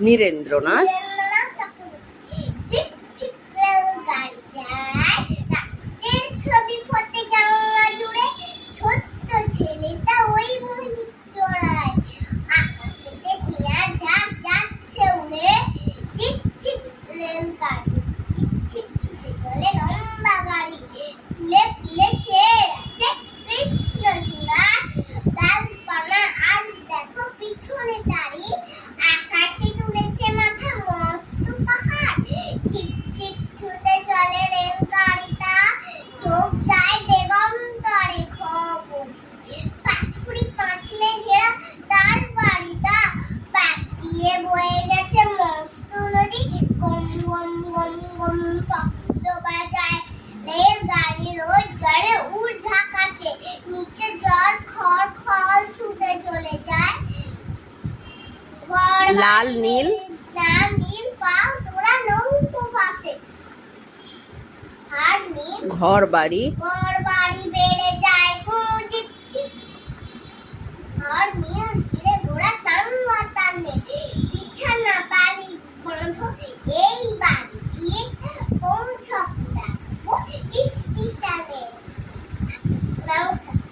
নীরেন্দ্রনাথ চক্রবর্তী। চিক চিক রেলগাড়ি যায় রাজ্যের ছবি ফতে জানলা জুড়ে, ছোট্ট ছেলেটা ওই মহিষ চড়ায়, আকাশেতে টিয়া ঝাঁক যাচ্ছে উড়ে। চিক চিক রেলগাড়ি চিক চিক ছুটে চলে লম্বা গাড়ি, ফুলে ফুলে ছেয়ে আছে কৃষ্ণচূড়া ডালপালা, আর দেখো পিছনে দাঁড়ি আকাশে তুলেছে মাথা মস্ত পাহাড়। চিক চিক ছুটে চলে রেলগাড়িটা, চোখ যায় দিগন্তরে খবর, পাথুরে পাঁচিলে ঘেরা তার বাড়িটা, পাশ দিয়ে বয়ে গেছে মস্ত নদী, গম গম গম গম শব্দ বাজায় রেলগাড়ির ওই জলে ঊর্ধ্ব আকাশে, নিচে জল খড় খড় ছুটে চলে যায়। লাল নীল লাল নীল পাও তোরা নৌকো ভাসে, আর নীল ঘর বাড়ি ঘর বাড়ি বেড়ে যায়, চিক চিক আর নীল